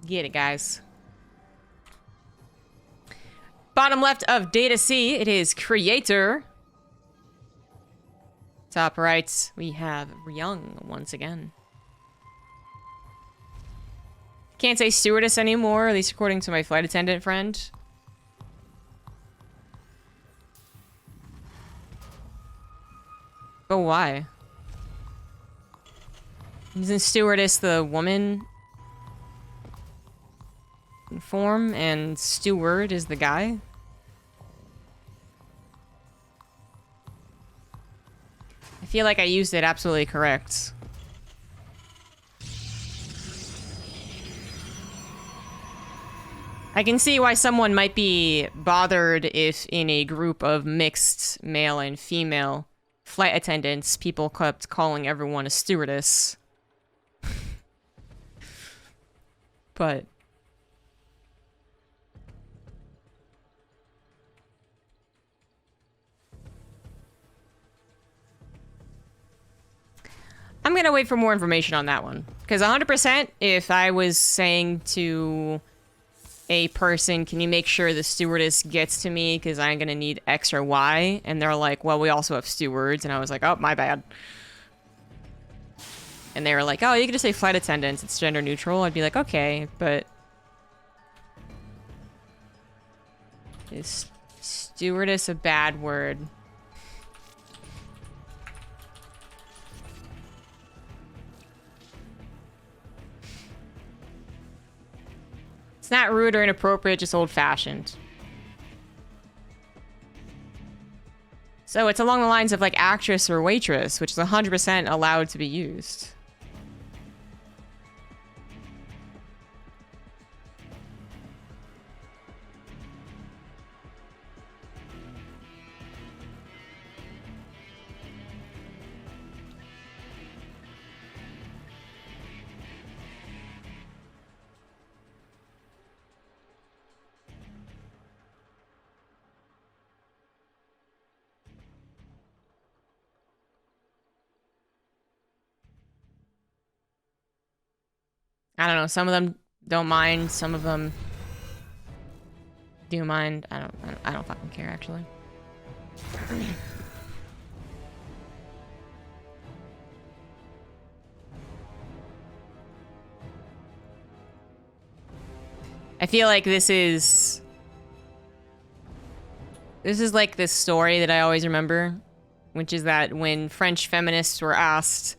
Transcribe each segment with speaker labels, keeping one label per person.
Speaker 1: Get it, guys. Bottom left of data C, it is creator. Top right, we have Ryung once again. Can't say stewardess anymore, at least according to my flight attendant friend. But why? Isn't stewardess the woman form and steward is the guy? I feel like I used it absolutely correct. I can see why someone might be bothered if in a group of mixed male and female flight attendants, people kept calling everyone a stewardess. But I'm gonna wait for more information on that one. Because 100%, if I was saying to a person, can you make sure the stewardess gets to me because I'm gonna need X or Y, and they're like, well, we also have stewards, and I was like, oh, my bad. And they were like, oh, you can just say flight attendants, it's gender neutral. I'd be like, okay, but is stewardess a bad word? It's not rude or inappropriate, just old-fashioned. So it's along the lines of like actress or waitress, which is 100% allowed to be used. I don't know, some of them don't mind, some of them do mind. I don't fucking care, actually. I feel like this is like this story that I always remember, which is that when French feminists were asked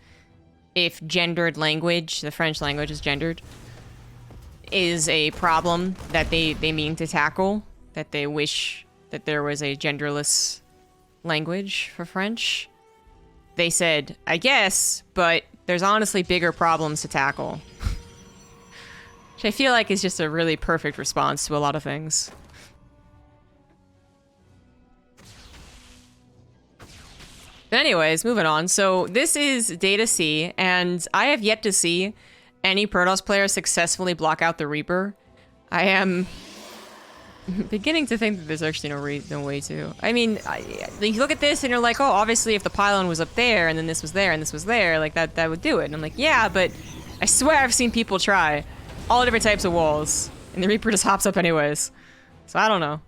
Speaker 1: if gendered language, the French language is gendered, is a problem that they mean to tackle, that they wish that there was a genderless language for French, they said, I guess, but there's honestly bigger problems to tackle. Which I feel like is just a really perfect response to a lot of things. But anyways, moving on. So this is Data C, and I have yet to see any Protoss player successfully block out the Reaper. I am beginning to think that there's actually no way to. I mean, you look at this and you're like, oh, obviously if the pylon was up there and then this was there and this was there, like that would do it. And I'm like, yeah, but I swear I've seen people try all different types of walls, and the Reaper just hops up anyways. So I don't know.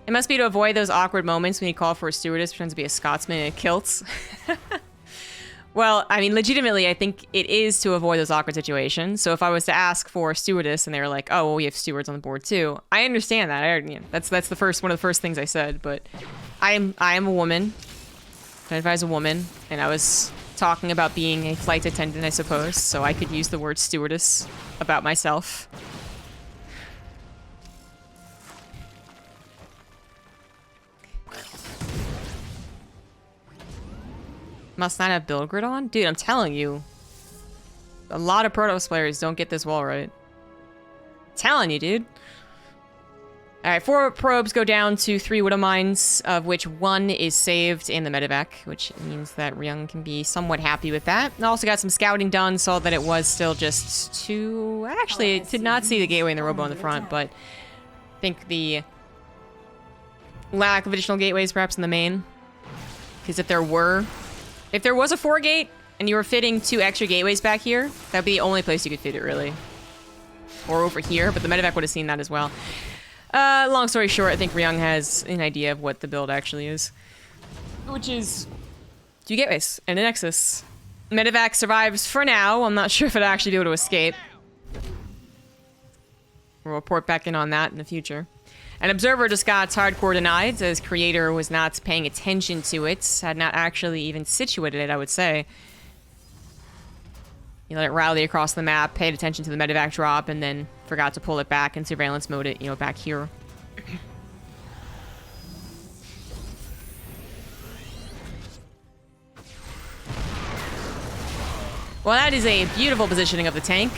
Speaker 1: It must be to avoid those awkward moments when you call for a stewardess, pretends to be a Scotsman in kilts. Well, I mean, legitimately, I think it is to avoid those awkward situations. So if I was to ask for a stewardess and they were like, oh, well, we have stewards on the board too, I understand that. That's the one of the first things I said. But I am a woman. I identify as a woman, and I was talking about being a flight attendant, I suppose. So I could use the word stewardess about myself. Must not have build grid on? Dude, I'm telling you. A lot of Protoss players don't get this wall right. I'm telling you, dude. Alright, 4 probes go down to 3 Widow Mines, of which 1 is saved in the medevac, which means that Ryung can be somewhat happy with that. I also got some scouting done, saw that it was still just 2... Actually, did not see the gateway and the robo in the front, but I think the lack of additional gateways perhaps in the main. Because if there were If there was a 4-gate and you were fitting 2 extra gateways back here, that'd be the only place you could fit it, really. Or over here, but the medevac would have seen that as well. Long story short, I think Ryung has an idea of what the build actually is. Which is 2 gateways and a nexus. Medevac survives for now. I'm not sure if it'll actually be able to escape. We'll report back in on that in the future. An observer just got hardcore denied, as creator was not paying attention to it, had not actually even situated it, I would say. He let it rally across the map, paid attention to the medevac drop, and then forgot to pull it back and surveillance mode it, you know, back here. Well, that is a beautiful positioning of the tank.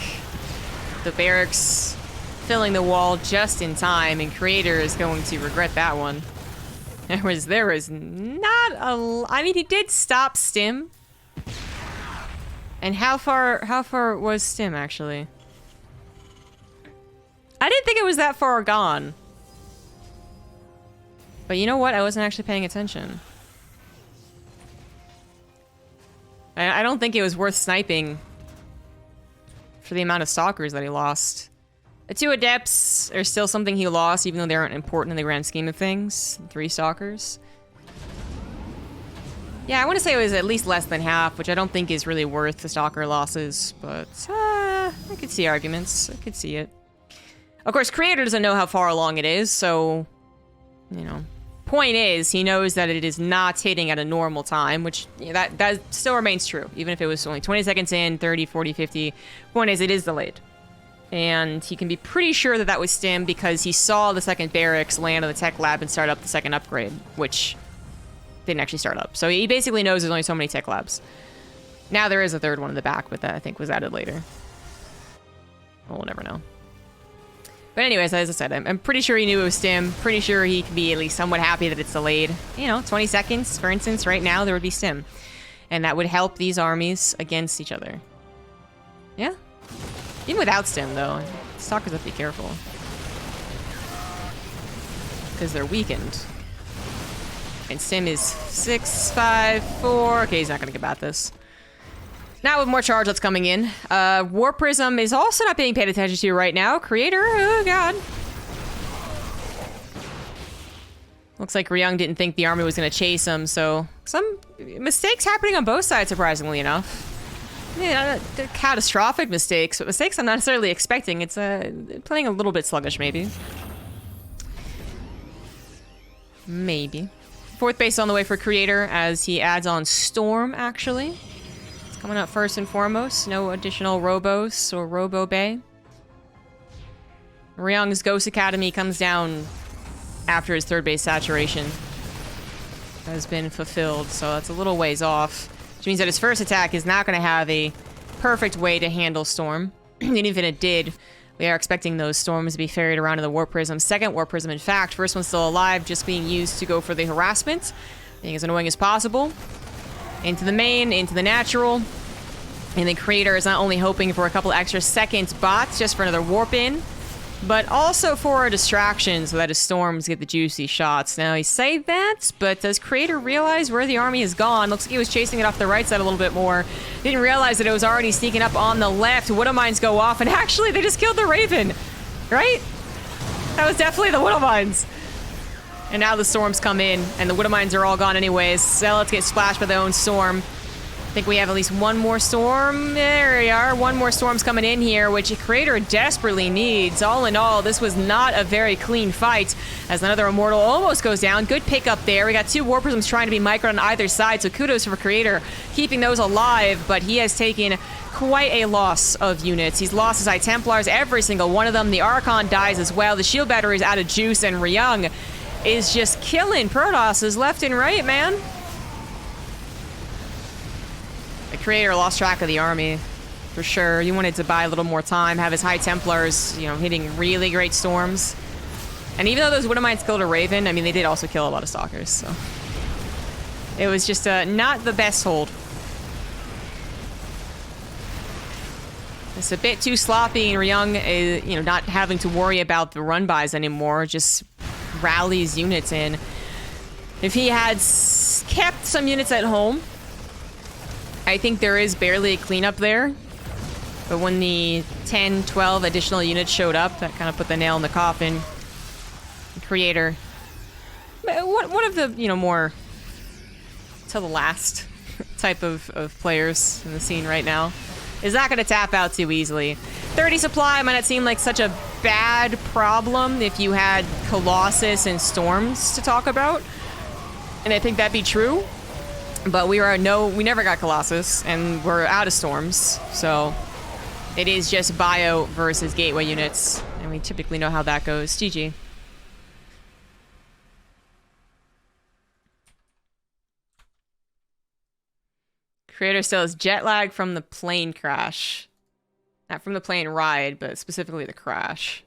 Speaker 1: The barracks filling the wall just in time, and creator is going to regret that one. There was not a... I mean, he did stop stim. And how far was stim, actually? I didn't think it was that far gone. But you know what? I wasn't actually paying attention. I don't think it was worth sniping for the amount of stalkers that he lost. The 2 adepts are still something he lost, even though they aren't important in the grand scheme of things. 3 stalkers. Yeah, I want to say it was at least less than half, which I don't think is really worth the stalker losses, but I could see arguments. I could see it. Of course, creator doesn't know how far along it is, so, you know. Point is, he knows that it is not hitting at a normal time, which that still remains true, even if it was only 20 seconds in, 30, 40, 50. Point is, it is delayed. And he can be pretty sure that that was stim because he saw the second barracks land on the tech lab and start up the second upgrade, which didn't actually start up. So he basically knows there's only so many tech labs. Now there is a 3rd one in the back, but that I think was added later. We'll never know. But anyways, as I said, I'm pretty sure he knew it was stim. Pretty sure he can be at least somewhat happy that it's delayed. You know, 20 seconds, for instance, right now there would be stim. And that would help these armies against each other. Yeah? Even without stim, though, stalkers have to be careful. Because they're weakened. And stim is 6, 5, 4. Okay, he's not going to combat this. Now with more charge that's coming in. War Prism is also not being paid attention to right now. Creator, oh god. Looks like Ryung didn't think the army was going to chase him, so some mistakes happening on both sides, surprisingly enough. Yeah, catastrophic mistakes, but mistakes I'm not necessarily expecting. It's playing a little bit sluggish, maybe. Maybe. 4th base on the way for creator as he adds on Storm, actually. Coming up first and foremost, no additional Robos or Robo Bay. Ryung's Ghost Academy comes down after his 3rd base saturation has been fulfilled, so that's a little ways off. Which means that his first attack is not going to have a perfect way to handle Storm. And even if it did, we are expecting those Storms to be ferried around to the Warp Prism. 2nd Warp Prism, in fact. First one's still alive, just being used to go for the harassment. Being as annoying as possible. Into the main, into the natural. And the creator is not only hoping for a couple extra seconds bots just for another warp in, but also for a distraction so that his storms get the juicy shots. Now, he say that, but does creator realize where the army has gone? Looks like he was chasing it off the right side a little bit more. Didn't realize that it was already sneaking up on the left. Widowmines go off, and actually, they just killed the Raven. Right? That was definitely the Widowmines. And now the storms come in, and the Widowmines are all gone anyways. Zealots get splashed by their own storm. I think we have at least one more storm. There we are. One more storm's coming in here, which a creator desperately needs. All in all, this was not a very clean fight, as another Immortal almost goes down. Good pick up there. We got 2 War Prisms trying to be microed on either side, so kudos for creator keeping those alive, but he has taken quite a loss of units. He's lost his High Templars, every single one of them. The Archon dies as well. The shield battery is out of juice, and Ryung is just killing Protosses left and right, man. The creator lost track of the army, for sure. He wanted to buy a little more time, have his High Templars, you know, hitting really great storms. And even though those Widowmines killed a Raven, I mean, they did also kill a lot of Stalkers, so. It was just not the best hold. It's a bit too sloppy, and Ryung is, you know, not having to worry about the run-bys anymore, just rallies units in. If he had kept some units at home, I think there is barely a cleanup there. But when the 10, 12 additional units showed up, that kind of put the nail in the coffin. Creator. One of the, you know, more to the last type of players in the scene right now is not going to tap out too easily. 30 supply might not seem like such a bad problem if you had Colossus and Storms to talk about. And I think that'd be true. But we never got Colossus, and we're out of Storms, so it is just bio versus gateway units, and we typically know how that goes. GG. Creator still has jet lag from the plane crash. Not from the plane ride, but specifically the crash.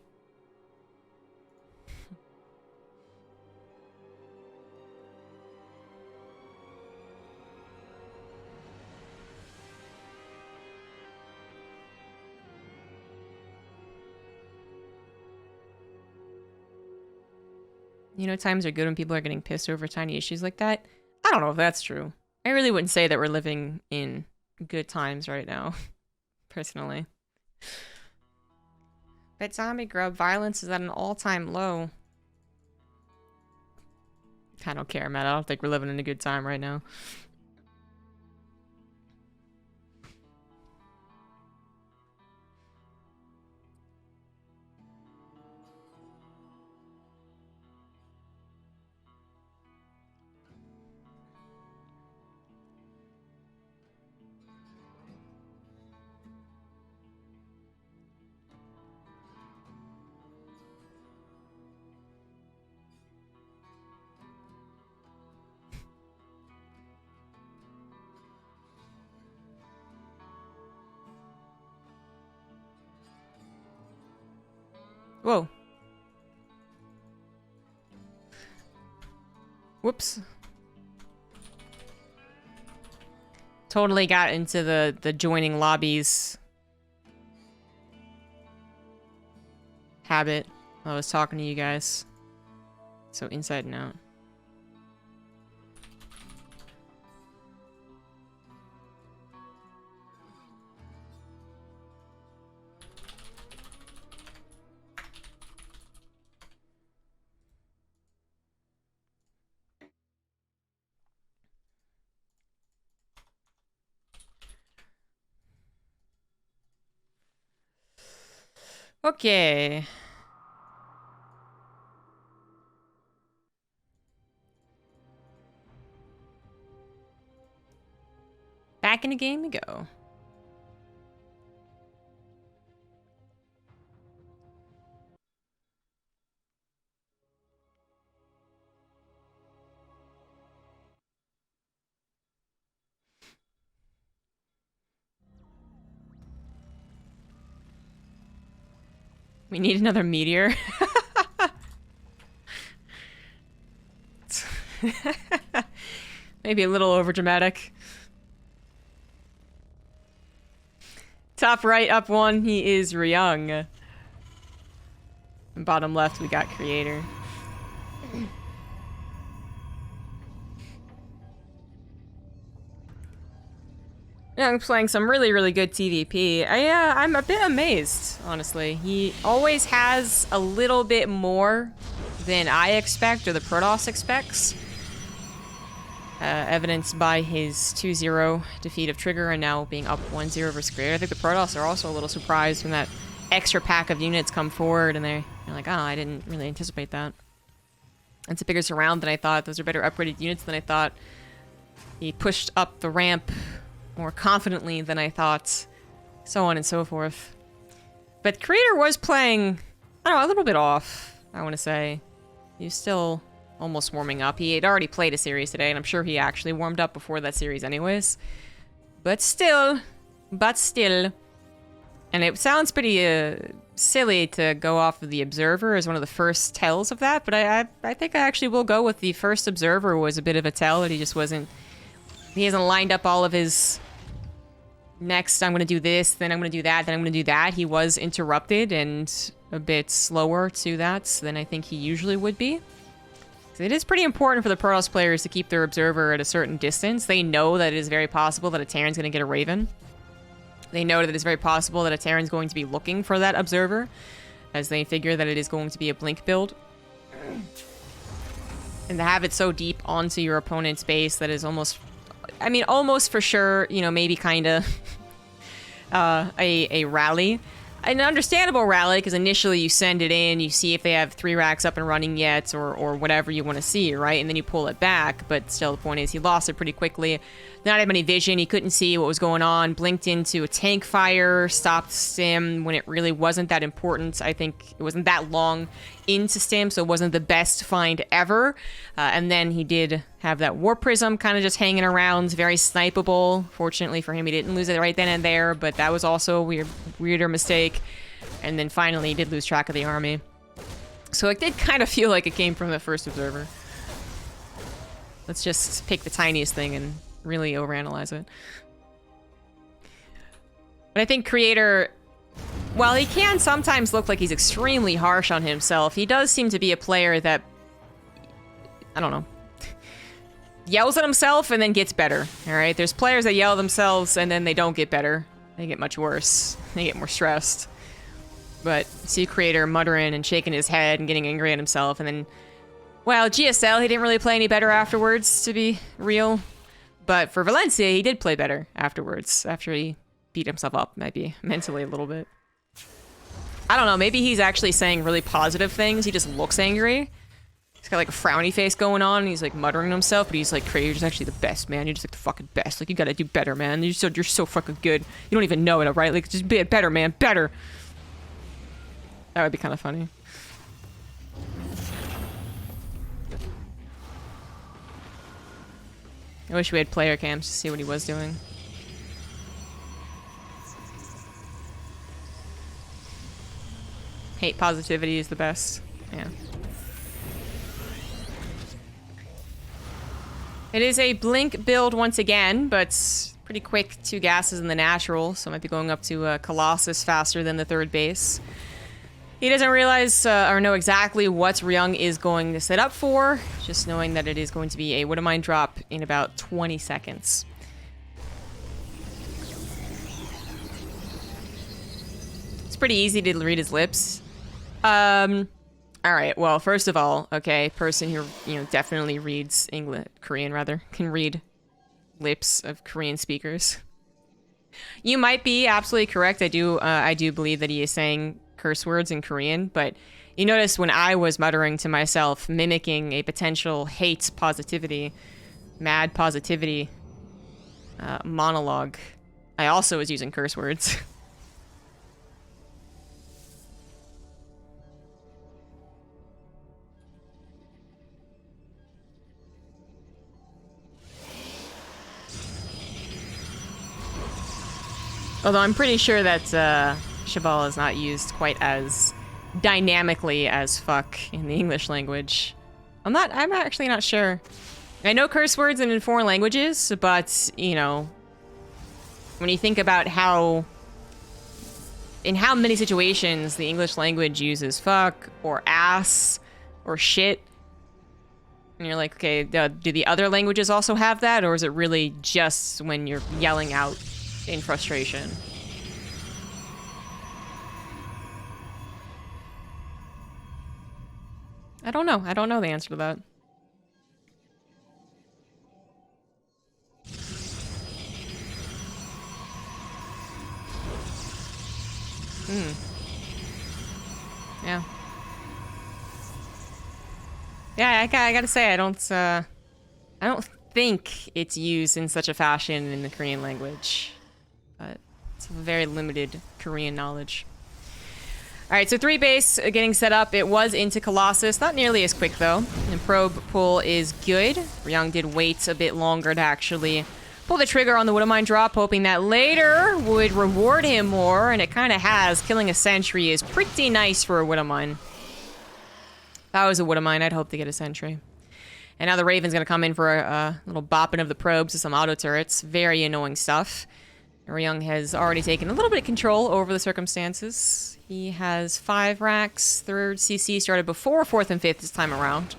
Speaker 1: You know, times are good when people are getting pissed over tiny issues like that. I don't know if that's true. I really wouldn't say that we're living in good times right now, personally. But ZombieGrub violence is at an all-time low. I don't care, man. I don't think we're living in a good time right now. Whoa. Whoops. Totally got into the joining lobbies habit while I was talking to you guys. So inside and out. Okay. Back in the game we go. We need another meteor. Maybe a little overdramatic. Top right, up one, he is Ryung. And bottom left, we got Creator. Yeah, I'm playing some really, really good TvP. I'm a bit amazed, honestly. He always has a little bit more than I expect, or the Protoss expects. Evidenced by his 2-0 defeat of Trigger, and now being up 1-0 versus Creator. I think the Protoss are also a little surprised when that extra pack of units come forward, and they're like, oh, I didn't really anticipate that. It's a bigger surround than I thought. Those are better upgraded units than I thought. He pushed up the ramp more confidently than I thought, so on and so forth. But Creator was playing, I don't know, a little bit off, I want to say. He was still almost warming up. He had already played a series today, and I'm sure he actually warmed up before that series anyways. But still. And it sounds pretty silly to go off of the Observer as one of the first tells of that, but I think I actually will go with the first Observer was a bit of a tell that he just wasn't, he hasn't lined up all of his next, I'm going to do this, then I'm going to do that, then I'm going to do that. He was interrupted and a bit slower to that than I think he usually would be. It is pretty important for the Protoss players to keep their observer at a certain distance. They know that it is very possible that a Terran's going to get a Raven. They know that it's very possible that a Terran's going to be looking for that observer, as they figure that it is going to be a blink build. And to have it so deep onto your opponent's base that is almost... I mean, almost for sure, you know, maybe kind of a rally. An understandable rally, because initially you send it in, you see if they have 3 racks up and running yet, or whatever you want to see, right? And then you pull it back, but still the point is he lost it pretty quickly. Not have any vision, he couldn't see what was going on, blinked into a tank fire, stopped stim when it really wasn't that important. I think it wasn't that long into stim, so it wasn't the best find ever. And then he did have that Warp Prism kind of just hanging around, very snipeable. Fortunately for him, he didn't lose it right then and there, but that was also a weirder mistake. And then finally, he did lose track of the army. So it did kind of feel like it came from the first observer. Let's just pick the tiniest thing and really overanalyze it. But I think Creator, while he can sometimes look like he's extremely harsh on himself, he does seem to be a player that, I don't know, yells at himself and then gets better, all right? There's players that yell at themselves and then they don't get better. They get much worse. They get more stressed. But see Creator muttering and shaking his head and getting angry at himself, and then, well, GSL, he didn't really play any better afterwards, to be real. But for Valencia, he did play better afterwards, after he beat himself up, maybe, mentally a little bit. I don't know, maybe he's actually saying really positive things. He just looks angry. He's got like a frowny face going on, and he's like muttering to himself, but he's like, Craig, you're just actually the best, man. You're just like the fucking best. Like, you gotta do better, man. You're so fucking good. You don't even know it, right? Like, just be better, man. Better. That would be kind of funny. I wish we had player cams to see what he was doing. Hate positivity is the best. Yeah. It is a blink build once again, but pretty quick 2 gases in the natural, so might be going up to Colossus faster than the 3rd base. He doesn't realize or know exactly what Ryung is going to set up for, just knowing that it is going to be a Widowmine drop in about 20 seconds. It's pretty easy to read his lips. Alright, well, first of all, okay, person who, you know, definitely reads Korean, rather, can read lips of Korean speakers. You might be absolutely correct. I do believe that he is saying curse words in Korean, but you notice when I was muttering to myself, mimicking a potential hate positivity, mad positivity monologue, I also was using curse words. Although I'm pretty sure that Shabal is not used quite as dynamically as fuck in the English language. I'm actually not sure. I know curse words in foreign languages, but, you know, when you think about in how many situations the English language uses fuck, or ass, or shit, and you're like, okay, do the other languages also have that, or is it really just when you're yelling out in frustration? I don't know. I don't know the answer to that. Yeah. Yeah, I gotta say, I don't think it's used in such a fashion in the Korean language. But it's a very limited Korean knowledge. Alright, so 3 base getting set up. It was into Colossus. Not nearly as quick, though. And probe pull is good. Ryung did wait a bit longer to actually pull the trigger on the Widowmine drop, hoping that later would reward him more, and it kind of has. Killing a sentry is pretty nice for a Widowmine. If I was a Widowmine, I'd hope to get a sentry. And now the Raven's going to come in for a little bopping of the probes to some auto turrets. Very annoying stuff. Ryung has already taken a little bit of control over the circumstances. He has 5 racks. 3rd CC started before 4th and 5th this time around.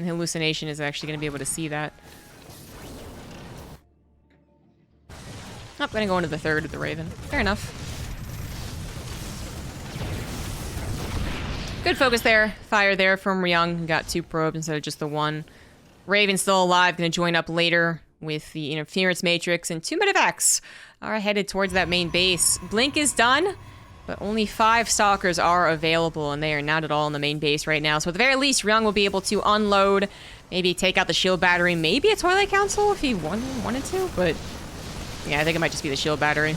Speaker 1: And hallucination is actually going to be able to see that. Oh, gonna go into the third of the Raven. Fair enough. Good focus there. Fire there from Ryung. Got 2 probes instead of just the 1. Raven's still alive. Gonna join up later with the interference matrix. And 2 Medivacs are headed towards that main base. Blink is done, but only 5 stalkers are available, and they are not at all in the main base right now. So at the very least, Ryung will be able to unload, maybe take out the shield battery, maybe a Twilight Council if he wanted to, but yeah, I think it might just be the shield battery.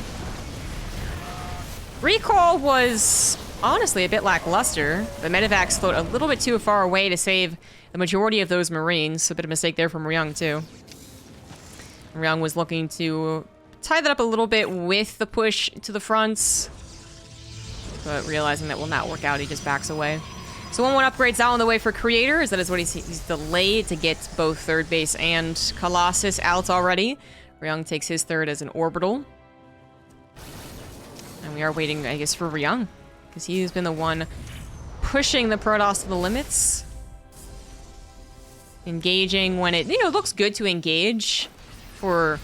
Speaker 1: Recall was honestly a bit lackluster. The Medivacs float a little bit too far away to save the majority of those Marines. A bit of a mistake there from Ryung, too. Ryung was looking to tie that up a little bit with the push to the fronts, but realizing that will not work out, he just backs away. So 1-1 upgrades out on the way for Creator. That is what he's delayed to get both third base and Colossus out already. Ryung takes his third as an orbital. And we are waiting, I guess, for Ryung, because he's been the one pushing the Protoss to the limits. Engaging when it, looks good to engage for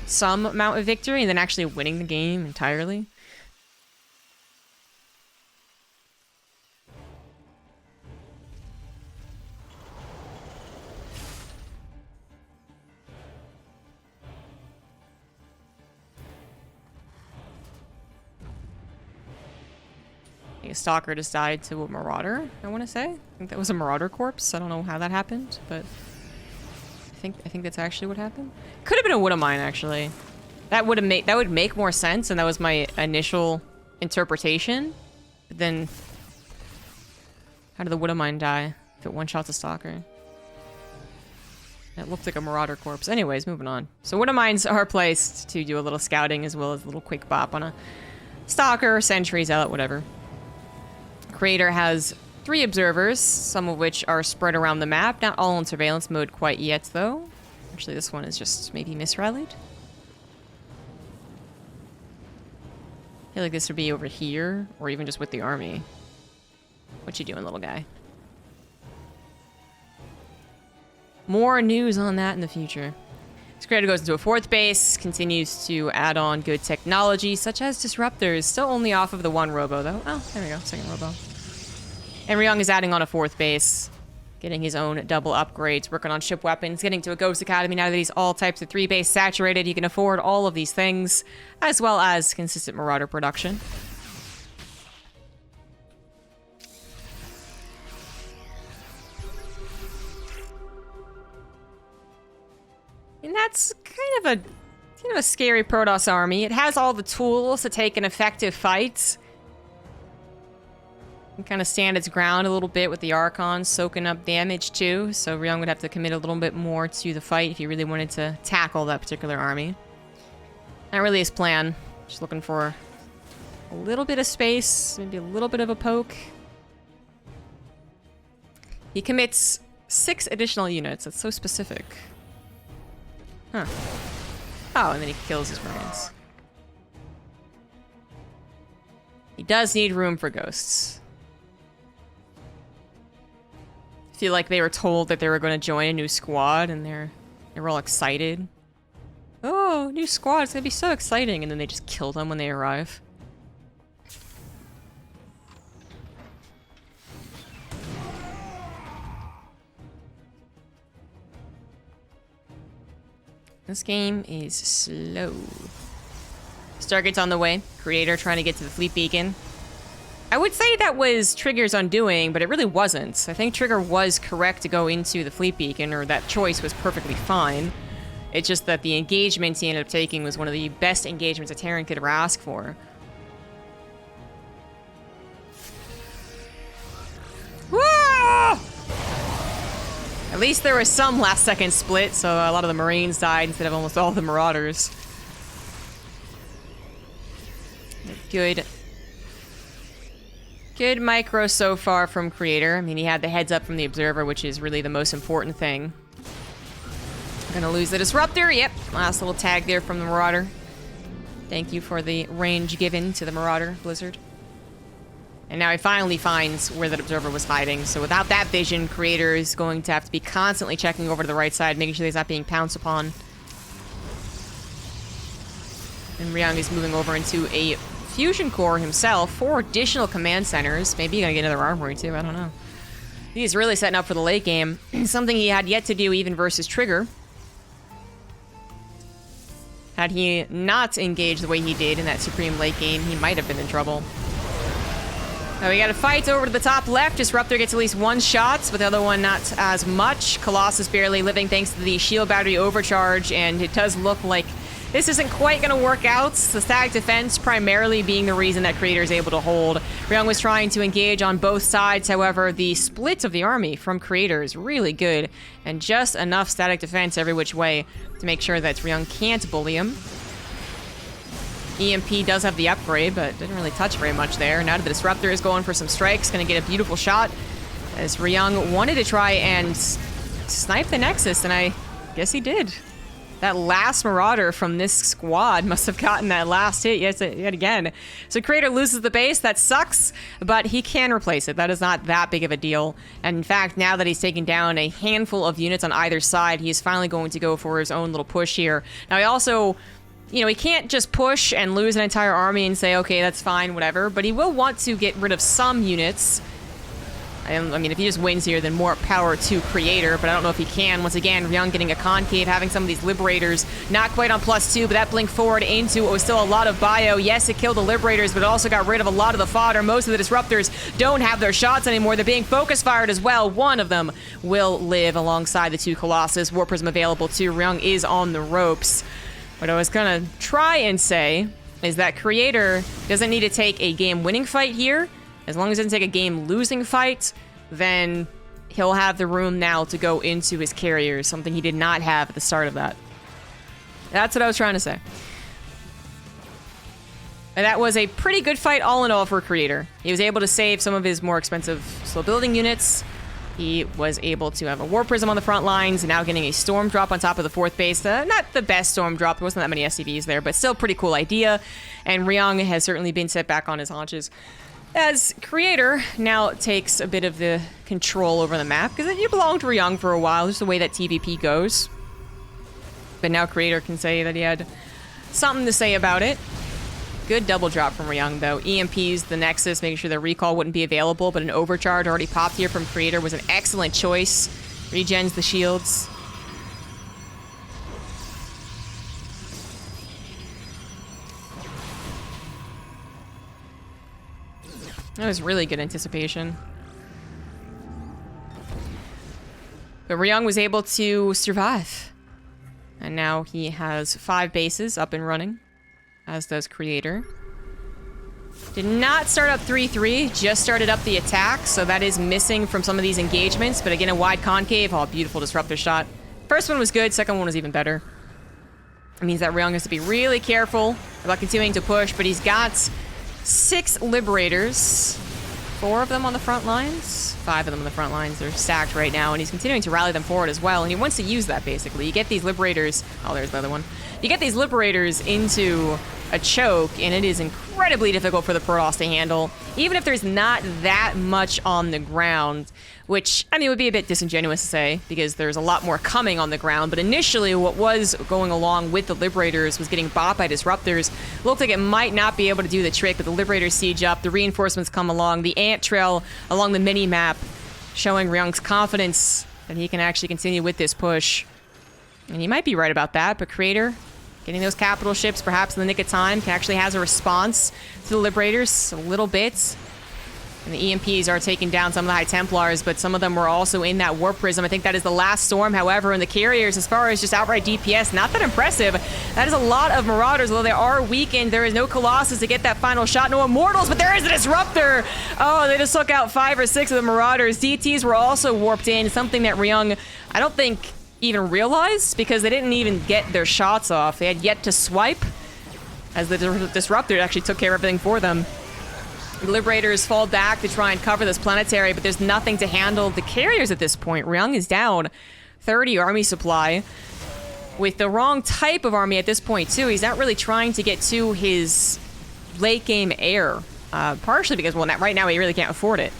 Speaker 1: some amount of victory, and then actually winning the game entirely. A stalker just died to a marauder, I want to say. I think that was a marauder corpse. I don't know how that happened, but I think that's actually what happened. Could have been a Wood of Mine, actually. That would make more sense, and that was my initial interpretation. But then, how did the Wood of Mine die if it one-shots a stalker? It looked like a marauder corpse. Anyways, moving on. So Wood of Mines are placed to do a little scouting as well as a little quick bop on a stalker, sentry, zealot, whatever. Creator has 3 observers, some of which are spread around the map. Not all in surveillance mode quite yet, though. Actually, this one is just maybe misrallied. I feel like this would be over here, or even just with the army. What you doing, little guy? More news on that in the future. This Creator goes into a 4th base, continues to add on good technology, such as disruptors. Still only off of the 1 robo, though. Oh, there we go, 2nd robo. And Ryung is adding on a 4th base, getting his own double upgrades, working on ship weapons, getting to a Ghost Academy. Now that he's all types of 3 base saturated, he can afford all of these things, as well as consistent Marauder production. And that's kind of a scary Protoss army. It has all the tools to take an effective fight. And kind of stand its ground a little bit with the Archons soaking up damage too. So Ryung would have to commit a little bit more to the fight if he really wanted to tackle that particular army. Not really his plan. Just looking for a little bit of space, maybe a little bit of a poke. He commits 6 additional units. That's so specific. Huh. Oh, and then he kills his Marines. He does need room for ghosts. I feel like they were told that they were going to join a new squad, and they were all excited. Oh, new squad, it's going to be so exciting, and then they just kill them when they arrive. This game is slow. Stargate's on the way. Creator trying to get to the fleet beacon. I would say that was Trigger's undoing, but it really wasn't. I think Trigger was correct to go into the fleet beacon, or that choice was perfectly fine. It's just that the engagement he ended up taking was one of the best engagements a Terran could ever ask for. Whoa! At least there was some last-second split, so a lot of the Marines died instead of almost all the Marauders. Good micro so far from Creator. I mean, he had the heads up from the Observer, which is really the most important thing. Gonna lose the Disruptor. Yep, last little tag there from the Marauder. Thank you for the range given to the Marauder, Blizzard. And now he finally finds where that observer was hiding. So without that vision, Creator is going to have to be constantly checking over to the right side, making sure he's not being pounced upon. And Ryung is moving over into a fusion core himself, 4 additional command centers. Maybe gonna get another armory too, I don't know. He's really setting up for the late game. Something he had yet to do even versus Trigger. Had he not engaged the way he did in that Supreme late game, he might have been in trouble. Now we got a fight over to the top left. Disruptor gets at least 1 shot, but the other one not as much. Colossus barely living thanks to the shield battery overcharge, and it does look like this isn't quite going to work out. The static defense primarily being the reason that Creator is able to hold. Ryung was trying to engage on both sides. However, the split of the army from Creator is really good, and just enough static defense every which way to make sure that Ryung can't bully him. EMP does have the upgrade, but didn't really touch very much there. Now the Disruptor is going for some strikes, going to get a beautiful shot, as Ryung wanted to try and snipe the Nexus, and I guess he did. That last Marauder from this squad must have gotten that last hit yet again. So Creator loses the base. That sucks, but he can replace it. That is not that big of a deal. And in fact, now that he's taken down a handful of units on either side, he's finally going to go for his own little push here. Now he also, you know, he can't just push and lose an entire army and say, okay, that's fine, whatever. But he will want to get rid of some units. I mean, if he just wins here, then more power to Creator, but I don't know if he can. Once again, Ryung getting a concave, having some of these Liberators, not quite on +2, but that blink forward into what was still a lot of bio. Yes, it killed the Liberators, but it also got rid of a lot of the fodder. Most of the Disruptors don't have their shots anymore. They're being focus fired as well. One of them will live alongside the 2 Colossus. War Prism available too. Ryung is on the ropes. What I was gonna try and say is that Creator doesn't need to take a game-winning fight here. As long as it doesn't take a game-losing fight, then he'll have the room now to go into his carriers, something he did not have at the start of that. That's what I was trying to say. And that was a pretty good fight all in all for Creator. He was able to save some of his more expensive slow-building units. He was able to have a War Prism on the front lines, and now getting a Storm Drop on top of the 4th base. Not the best Storm Drop. There wasn't that many SCVs there, but still a pretty cool idea. And Ryung has certainly been set back on his haunches, as Creator now takes a bit of the control over the map, because you belonged to Ryung for a while, just the way that TvP goes. But now Creator can say that he had something to say about it. Good double drop from Ryung, though. EMPs the Nexus, making sure the recall wouldn't be available, but an overcharge already popped here from Creator was an excellent choice. Regens the shields. That was really good anticipation. But Ryung was able to survive. And now he has 5 bases up and running, as does Creator. Did not start up 3-3, just started up the attack, so that is missing from some of these engagements. But again, a wide concave. Oh, beautiful Disruptor shot. First one was good, second one was even better. It means that Ryung has to be really careful about continuing to push, but he's got 6 Liberators, 4 of them on the front lines, 5 of them on the front lines. They're stacked right now, and he's continuing to rally them forward as well, and he wants to use that, basically. You get these Liberators... Oh, there's the other one. You get these Liberators into a choke, and it is incredibly difficult for the Protoss to handle, even if there's not that much on the ground, which, I mean, would be a bit disingenuous to say, because there's a lot more coming on the ground, but initially what was going along with the Liberators was getting bought by Disruptors. Looked like it might not be able to do the trick, but the Liberators siege up, the reinforcements come along, the ant trail along the mini-map, showing Ryung's confidence that he can actually continue with this push. And he might be right about that, but Creator, getting those capital ships perhaps in the nick of time, actually has a response to the Liberators a little bit. And the EMPs are taking down some of the High Templars, but some of them were also in that Warp Prism. I think that is the last storm, however, and the carriers, as far as just outright DPS, not that impressive. That is a lot of Marauders, although they are weakened. There is no Colossus to get that final shot, no Immortals, but there is a Disruptor! Oh, they just took out 5 or 6 of the Marauders. DTs were also warped in, something that Ryung, I don't think, even realized, because they didn't even get their shots off. They had yet to swipe, as the Disruptor actually took care of everything for them. The Liberators fall back to try and cover this planetary, but there's nothing to handle the carriers at this point. Ryung is down 30 army supply with the wrong type of army at this point, too. He's not really trying to get to his late game air. Partially because, well, right now he really can't afford it.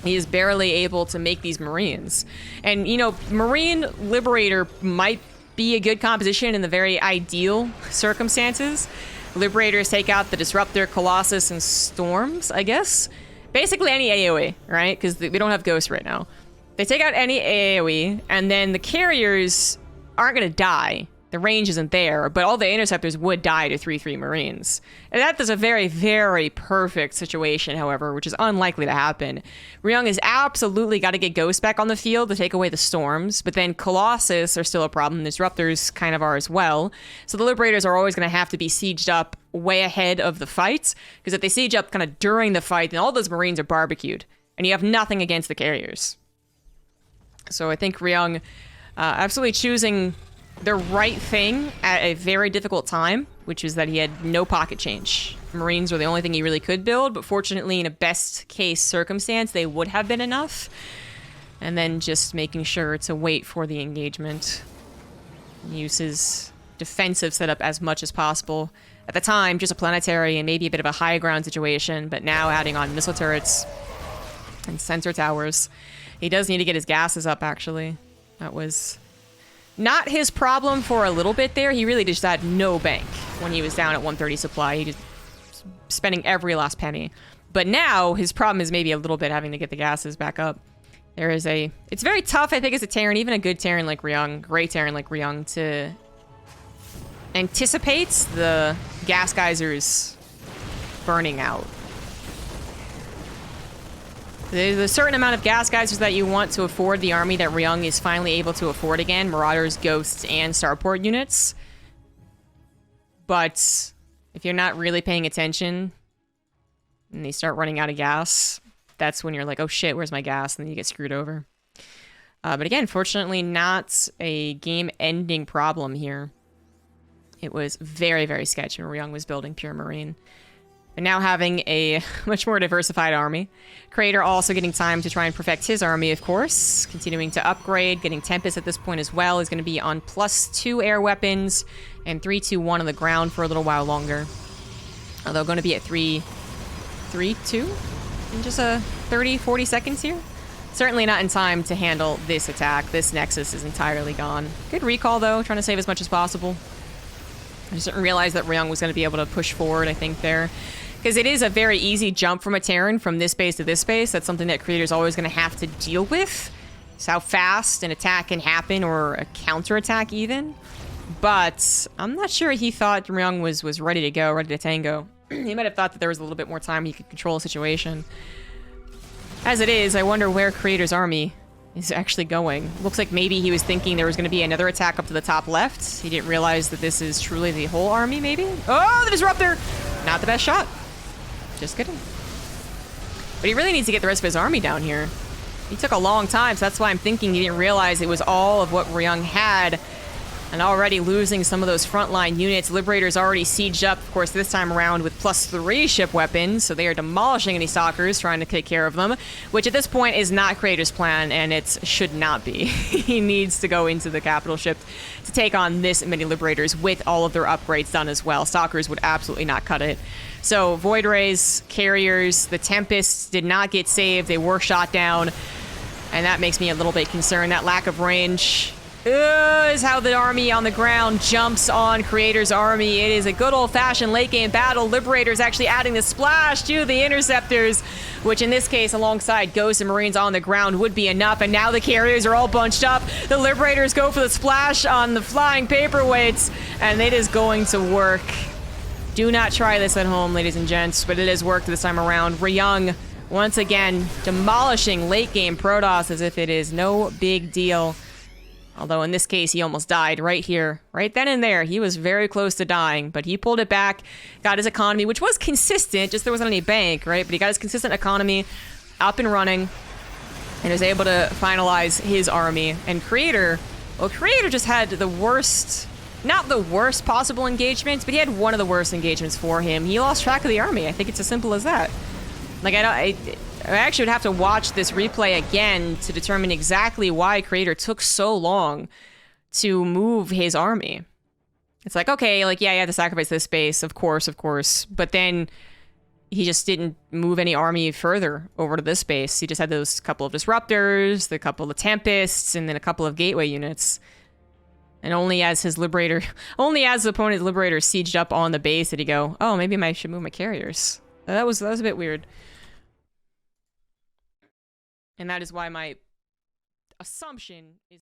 Speaker 1: He is barely able to make these Marines. And, you know, Marine Liberator might be a good composition in the very ideal circumstances. Liberators take out the Disruptor, Colossus, and Storms, I guess. Basically any AoE, right? Because we don't have Ghost right now. They take out any AoE, and then the carriers aren't going to die. The range isn't there, but all the interceptors would die to 3/3 Marines. And that is a very, very perfect situation, however, which is unlikely to happen. Ryung has absolutely got to get Ghost back on the field to take away the Storms, but then Colossus are still a problem. Disruptors kind of are as well. So the Liberators are always going to have to be sieged up way ahead of the fight, because if they siege up kind of during the fight, then all those Marines are barbecued, and you have nothing against the carriers. So I think Ryung absolutely choosing the right thing at a very difficult time, which is that he had no pocket change. Marines were the only thing he really could build, but fortunately in a best case circumstance, they would have been enough. And then just making sure to wait for the engagement. Use his defensive setup as much as possible. At the time, just a planetary and maybe a bit of a high ground situation, but now adding on missile turrets and sensor towers. He does need to get his gases up, actually. That was not his problem for a little bit there. He really just had no bank when he was down at 130 supply. He just spending every last penny. But now his problem is maybe a little bit having to get the gases back up. There is a... It's very tough, I think, as a Terran, even a good Terran like Ryung, great Terran like Ryung, to anticipate the gas geysers burning out. There's a certain amount of gas geysers that you want to afford the army that Ryung is finally able to afford again. Marauders, Ghosts, and Starport units. But if you're not really paying attention and they start running out of gas, that's when you're like, oh shit, where's my gas? And then you get screwed over. But again, fortunately not a game-ending problem here. It was very, very sketchy when Ryung was building Pure Marine. But now having a much more diversified army. Creator also getting time to try and perfect his army, of course. Continuing to upgrade, getting Tempest at this point as well. Is going to be on +2 air weapons and 3-2-1 on the ground for a little while longer. Although going to be at 3-3-2 in just 30-40 seconds here. Certainly not in time to handle this attack. This Nexus is entirely gone. Good recall though, trying to save as much as possible. I just didn't realize that Ryung was going to be able to push forward, I think, there. Because it is a very easy jump from a Terran from this base to this base. That's something that Creator's always going to have to deal with. It's how fast an attack can happen, or a counterattack even. But I'm not sure he thought Ryung was ready to go, ready to tango. He might have thought that there was a little bit more time he could control the situation. As it is, I wonder where Creator's army is actually going. Looks like maybe he was thinking there was going to be another attack up to the top left. He didn't realize that this is truly the whole army, maybe? Oh, the Disruptor! Not the best shot. Just kidding. But he really needs to get the rest of his army down here. He took a long time, so that's why I'm thinking he didn't realize it was all of what Ryung had. And already losing some of those frontline units. Liberators already sieged up, of course, this time around with +3 ship weapons. So they are demolishing any stalkers, trying to take care of them. Which at this point is not Creator's plan, and it should not be. He needs to go into the capital ship to take on this many Liberators with all of their upgrades done as well. Stalkers would absolutely not cut it. So Void Rays, Carriers, the Tempests did not get saved. They were shot down. And that makes me a little bit concerned. That lack of range is how the army on the ground jumps on Creator's army. It is a good old-fashioned late-game battle. Liberators actually adding the splash to the Interceptors, which in this case, alongside Ghosts and Marines on the ground, would be enough. And now the Carriers are all bunched up. The Liberators go for the splash on the flying paperweights, and it is going to work. Do not try this at home, ladies and gents, but it has worked this time around. Ryung, once again, demolishing late-game Protoss as if it is no big deal. Although in this case, he almost died right here. Right then and there. He was very close to dying, but he pulled it back, got his economy, which was consistent, just there wasn't any bank, right? But he got his consistent economy up and running, and was able to finalize his army. And Creator, well, Creator just had the worst, not the worst possible engagements, but he had one of the worst engagements for him. He lost track of the army. I think it's as simple as that. Like, I actually would have to watch this replay again to determine exactly why Creator took so long to move his army. It's like, okay, like, yeah, you have to sacrifice this space, of course, but then he just didn't move any army further over to this base. He just had those couple of disruptors, the couple of tempests, and then a couple of gateway units. And only as his liberator, only as the opponent's liberator sieged up on the base did he go, oh, maybe I should move my carriers. That was a bit weird. And that is why my assumption is